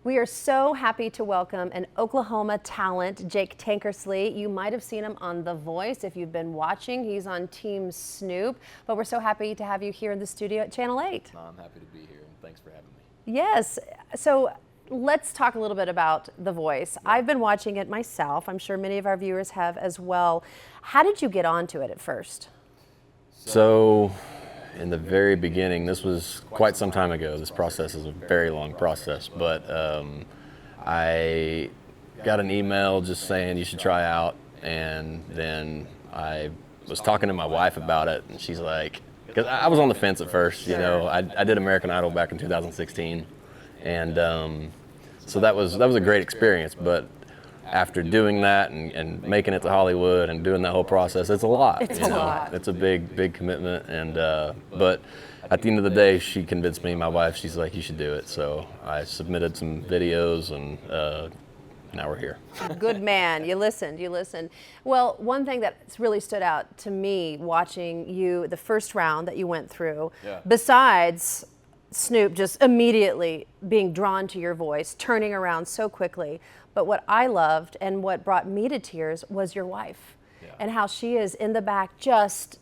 We are so happy to welcome an Oklahoma talent, Jake Tankersley. You might have seen him on The Voice if you've been watching. He's on Team Snoop, but we're so happy to have you here in the studio at Channel 8. No, I'm happy to be here, and thanks for having me. Yes, so let's talk a little bit about The Voice. I've been watching it myself. I'm sure many of our viewers have as well. How did you get onto it at first? So, in the very beginning, this was quite some time ago. This process is a very long process, but I got an email just saying you should try out, and then I was talking to my wife about it, and she's like, because I was on the fence at first, you know, I did American Idol back in 2016, and so that was a great experience, but after doing that and making it to Hollywood and doing that whole process, it's a lot. It's a lot. It's a big commitment, and but at the end of the day, she convinced me, my wife, she's like, you should do it. So I submitted some videos, and now we're here. Good man, you listened. Well, one thing that's really stood out to me watching you, the first round that you went through, besides Snoop just immediately being drawn to your voice, turning around so quickly, but what I loved and what brought me to tears was your wife. And how she is in the back just,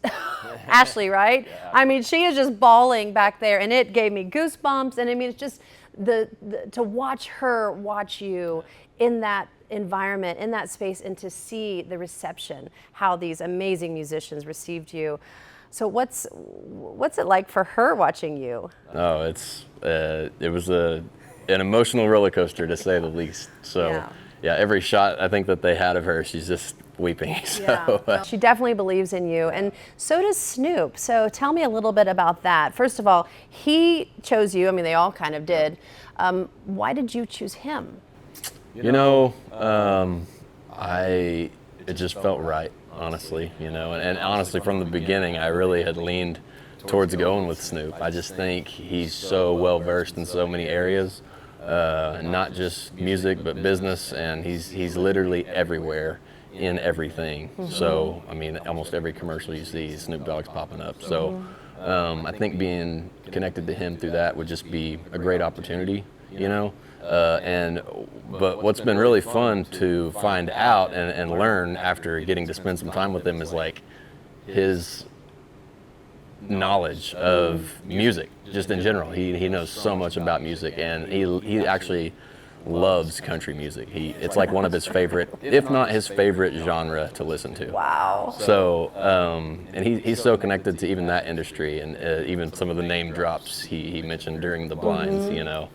Ashley, right? Yeah. I mean, she is just bawling back there, and it gave me goosebumps. And I mean, it's just to watch her watch you in that environment, in that space, and to see the reception, how these amazing musicians received you. So what's it like for her watching you? Oh, it was an emotional roller coaster, to say the least. So yeah, every shot I think that they had of her, she's just weeping. So she definitely believes in you, and so does Snoop. So tell me a little bit about that. First of all, he chose you. I mean, they all kind of did. Why did you choose him? You know, it just felt right, honestly, you know, and honestly, from the beginning, I really had leaned towards going with Snoop. I just think he's so well versed in so many areas, not just music, but business, and he's literally everywhere in everything. So, I mean, almost every commercial you see, Snoop Dogg's popping up. So, I think being connected to him through that would just be a great opportunity, you know. But what's been really fun to find out and learn after getting to spend some time with him is like his knowledge of music, just in general. He knows so much about music, and he actually loves country music. It's like one of his favorite, if not his favorite genre to listen to. Wow. So, and he's so connected to even that industry, and even some of the name drops he mentioned during the blinds, you know.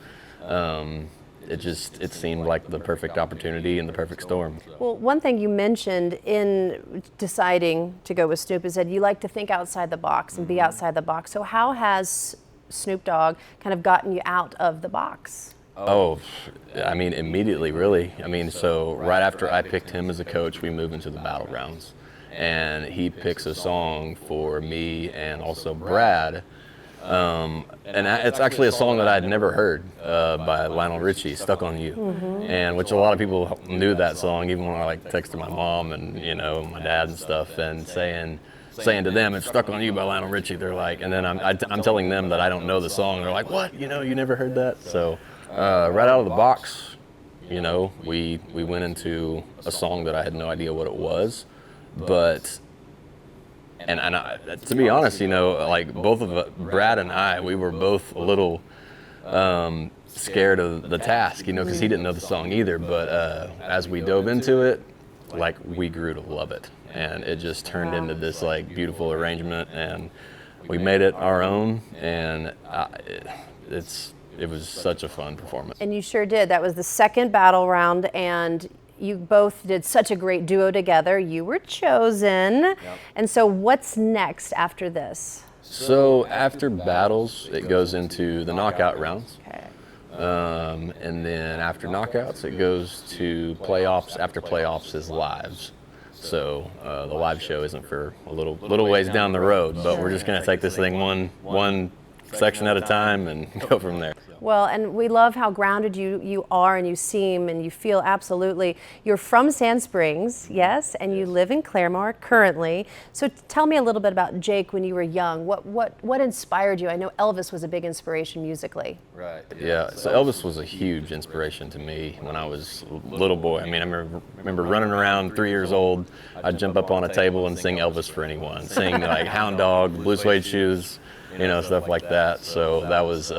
It seemed like the perfect opportunity and the perfect storm. Well, one thing you mentioned in deciding to go with Snoop is that you like to think outside the box and be outside the box. So how has Snoop Dogg kind of gotten you out of the box? Oh, I mean, immediately, really. I mean, so right after I picked him as a coach, we move into the battle rounds. And he picks a song for me and also Brad. And it's actually a song that I had never heard by Lionel Richie, "Stuck on You," and which a lot of people knew that song, even when I like texted my mom and my dad and stuff, and saying to them, "It's Stuck on You" by Lionel Richie. They're like, and then I'm telling them that I don't know the song. They're like, "What? You never heard that?" So right out of the box, we went into a song that I had no idea what it was, but. And to be honest, like both of Brad and I, we were both a little scared of the task, because he didn't know the song either. But as we dove into it, like we grew to love it, and it just turned into this like beautiful arrangement, and we made it our own, and it was such a fun performance. And you sure did. That was the second battle round, and you both did such a great duo together. You were chosen. Yep. And so what's next after this? So after battles, it goes into the knockout rounds. Okay. And then after knockouts, it goes to playoffs. After playoffs is lives. So the live show isn't for a little ways down the road, but we're just going to take this thing one section at a time and go from there. Well, and we love how grounded you are and you seem and you feel absolutely. You're from Sand Springs, yes, and you live in Claremore currently. So tell me a little bit about Jake when you were young. What inspired you? I know Elvis was a big inspiration musically. Right. Yeah. So Elvis was a huge inspiration to me when I was a little boy. I mean, I remember running around 3 years old. I'd jump up on a table and sing Elvis for anyone, sing like Hound Dog, Blue Suede Shoes, stuff like that. So that was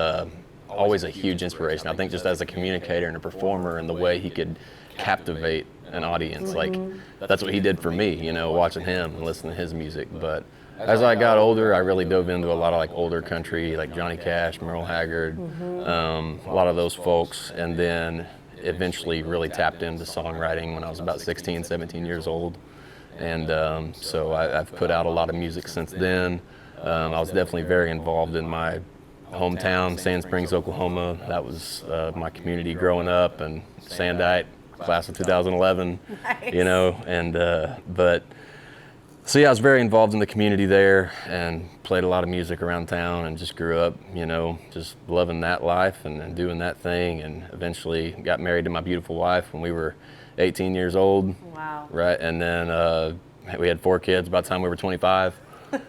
always a huge inspiration. I think just as a communicator and a performer and the way he could captivate an audience, like that's what he did for me, watching him and listening to his music. But as I got older, I really dove into a lot of like older country, like Johnny Cash, Merle Haggard, a lot of those folks, and then eventually really tapped into songwriting when I was about 16, 17 years old. And so I've put out a lot of music since then. I was definitely very involved in my hometown, Sand Springs, Oklahoma. That was my community growing up, and Sandite, class of 2011, Nice. But so yeah, I was very involved in the community there and played a lot of music around town and just grew up, just loving that life and doing that thing, and eventually got married to my beautiful wife when we were 18 years old. Wow. Right, and then we had 4 kids by the time we were 25.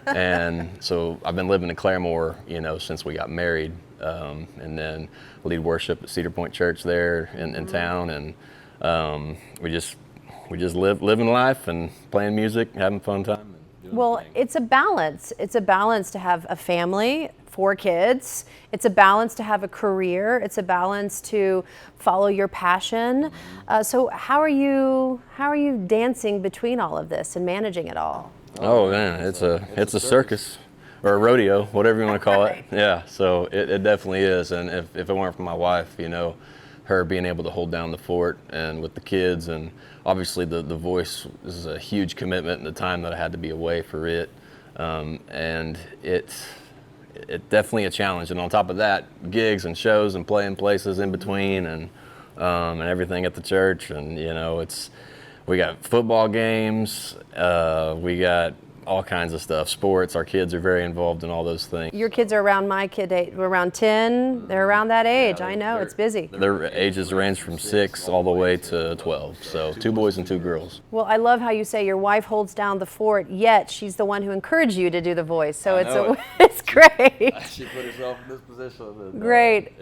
And so I've been living in Claremore, since we got married, and then lead worship at Cedar Point Church there in town, and we just living life and playing music, having fun time. Well, it's a balance. It's a balance to have a family, 4 kids. It's a balance to have a career. It's a balance to follow your passion. So how are you dancing between all of this and managing it all? Oh man, it's a circus or a rodeo, whatever you want to call it. Yeah, so it definitely is. And if it weren't for my wife, her being able to hold down the fort and with the kids, and obviously the voice is a huge commitment and the time that I had to be away for it. And it's definitely a challenge. And on top of that, gigs and shows and playing places in between, and everything at the church, and we got football games, we got all kinds of stuff, sports. Our kids are very involved in all those things. Your kids are around my kid age, around 10. They're around that age. I know, it's busy. Their ages range from 6 all the way to 12. So 2 boys and 2 girls. Well, I love how you say your wife holds down the fort, yet she's the one who encouraged you to do the voice. So it's great. She put herself in this position. And, great.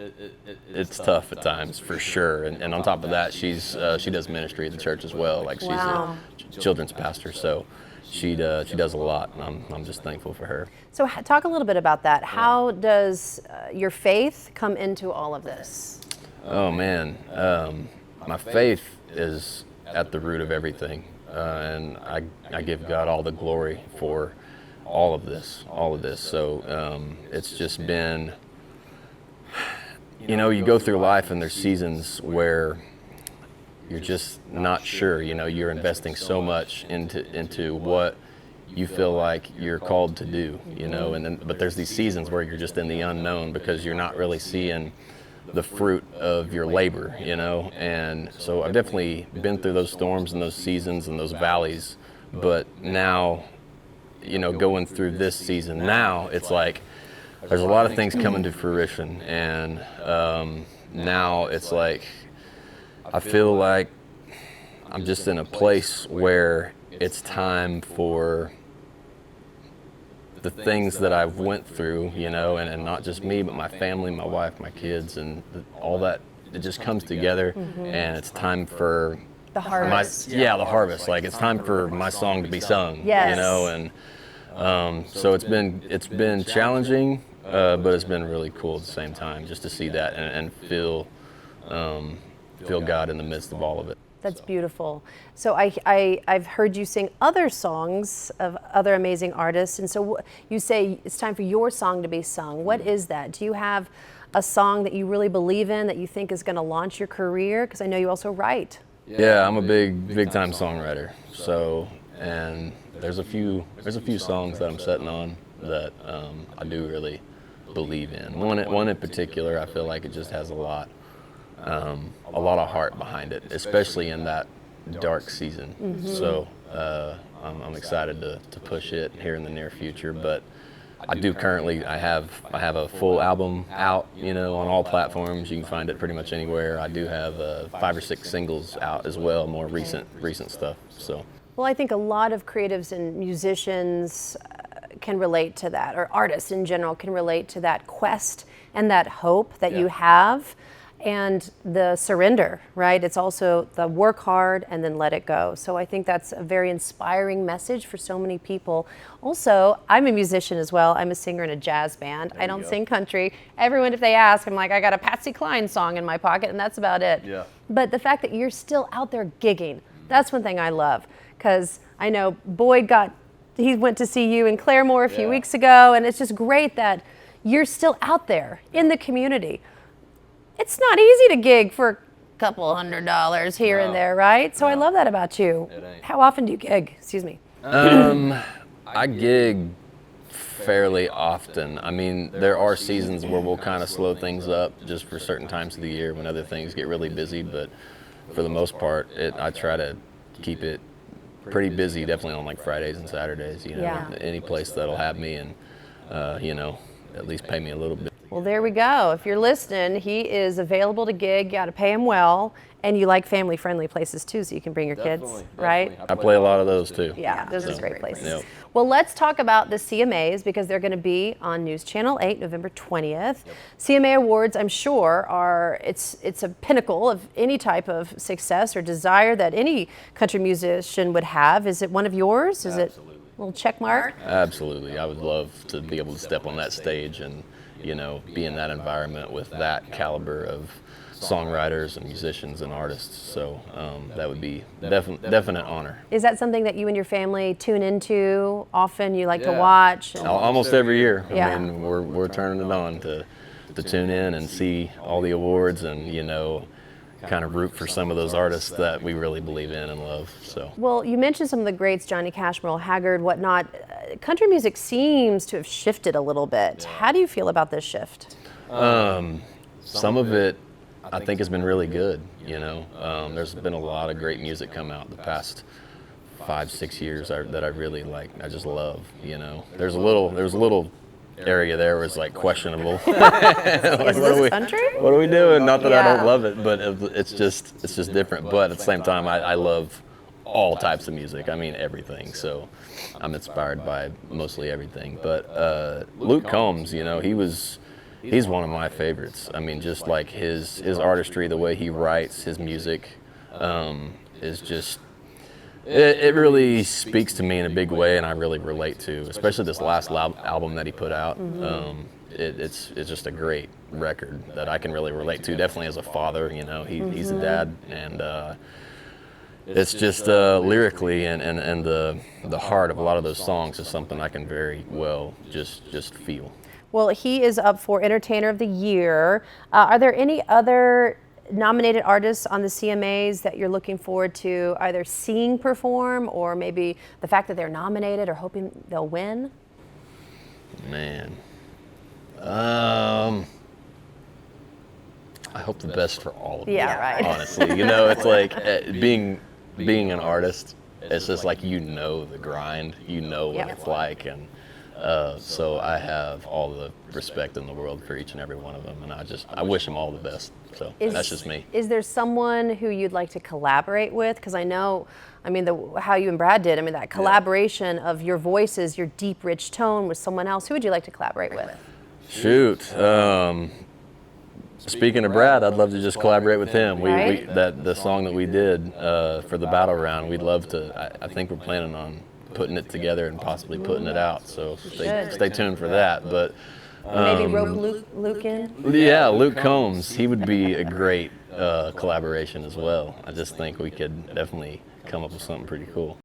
It's tough at times, for sure. And on top of that, she does ministry at the church as well. Like she's a children's pastor. So she does a lot, and I'm just thankful for her. So talk a little bit about that. How does your faith come into all of this? Oh man, my faith is at the root of everything, and I give God all the glory for all of this. So it's just been, you go through life and there's seasons where you're just not sure, you're investing so much into what you feel like you're called to do, but there's these seasons where you're just in the unknown because you're not really seeing the fruit of your labor, and so I've definitely been through those storms and those seasons and those valleys, but now, going through this season now, it's like there's a lot of things coming to fruition, and now it's like I feel like I'm just in a place where it's time for the things that I've went through, and not just me, but my family, my wife, my kids, and all that. It just comes together, and it's time for the harvest. the harvest. Like it's time for my song to be sung. Yes. And so it's been challenging, but it's been really cool at the same time, just to see that and feel God in the midst of all of it. That's beautiful. So I've heard you sing other songs of other amazing artists, and so you say it's time for your song to be sung. What is that? Do you have a song that you really believe in that you think is going to launch your career? Because I know you also write. Yeah, I'm a big time songwriter. So, and there's a few songs that I'm sitting on that I do really believe in. One in particular, I feel like it just has a lot of heart behind it, especially in that dark season. So I'm excited to push it here in the near future. But I do currently. I have a full album out, on all platforms. You can find it pretty much anywhere. I do have 5 or 6 singles out as well, more recent stuff. So. Well, I think a lot of creatives and musicians can relate to that, or artists in general can relate to that quest and that hope that you have, and the surrender, right? It's also the work hard and then let it go. So I think that's a very inspiring message for so many people. Also, I'm a musician as well. I'm a singer in a jazz band. I don't sing country. Everyone, if they ask, I'm like, I got a Patsy Cline song in my pocket, and that's about it. Yeah. But the fact that you're still out there gigging, that's one thing I love. Because I know Boyd he went to see you in Claremore a few weeks ago, and it's just great that you're still out there in the community. It's not easy to gig for a couple $100 here and there, right? So I love that about you. It ain't. How often do you gig? Excuse me. I gig fairly often. I mean, there are seasons where we'll kind of slow things up just for certain times of the year when other things get really busy, but for the most part, I try to keep it pretty busy, definitely on like Fridays and Saturdays, any place that'll have me and, at least pay me a little bit. Well, there we go. If you're listening, he is available to gig. You got to pay him well, and you like family-friendly places too, so you can bring your kids, right? I play a lot of those too. Yeah, those are great places. Yep. Well, let's talk about the CMAs because they're going to be on News Channel 8, November 20th. CMA Awards, I'm sure, it's a pinnacle of any type of success or desire that any country musician would have. Is it one of yours? Is it a little check mark? Absolutely. I would love to be able to step on that stage and, be in that environment with that caliber of songwriters and musicians and artists. So that would be definite honor. Is that something that you and your family tune into often? You like to watch? Almost every year. Yeah. I mean, we're turning it on to tune in and see all the awards and, kind of root for some of those artists that we really believe in and love. So. Well, you mentioned some of the greats, Johnny Cash, Merle Haggard, whatnot. Country music seems to have shifted a little bit. How do you feel about this shift? Some of it, I think, has been really good. There's been a lot of great music come out the past 5-6 years that I really like. I just love. There's a little area there was like questionable. Is this country? What are we doing? Not that I don't love it, but it's just different. But at the same time, I love all types of music. I mean everything. So I'm inspired by mostly everything. But Luke Combs, he's one of my favorites. I mean, just like his artistry, the way he writes his music, is just. It really speaks to me in a big way, and I really relate to, especially this last album that he put out. It's just a great record that I can really relate to. Definitely as a father, he's a dad, and it's just lyrically and the heart of a lot of those songs is something I can very well just feel. Well, he is up for Entertainer of the Year. Are there any other nominated artists on the CMAs that you're looking forward to either seeing perform or maybe the fact that they're nominated or hoping they'll win? Man. I hope the best for all of them. Yeah, right. Honestly, it's like being an artist, it's just like the grind, what it's like, and so I have all the respect in the world for each and every one of them, and I wish them all the best. So that's just me. Is there someone who you'd like to collaborate with? Because I know, how you and Brad did. That collaboration of your voices, your deep, rich tone with someone else. Who would you like to collaborate with? Shoot. Speaking of Brad, I'd love to just collaborate with him. Right? The song that we did for the battle round, we'd love to. I think we're planning on putting it together and possibly putting it out. So stay tuned for that. But maybe rope Luke in? Yeah, Luke Combs. He would be a great collaboration as well. I just think we could definitely come up with something pretty cool.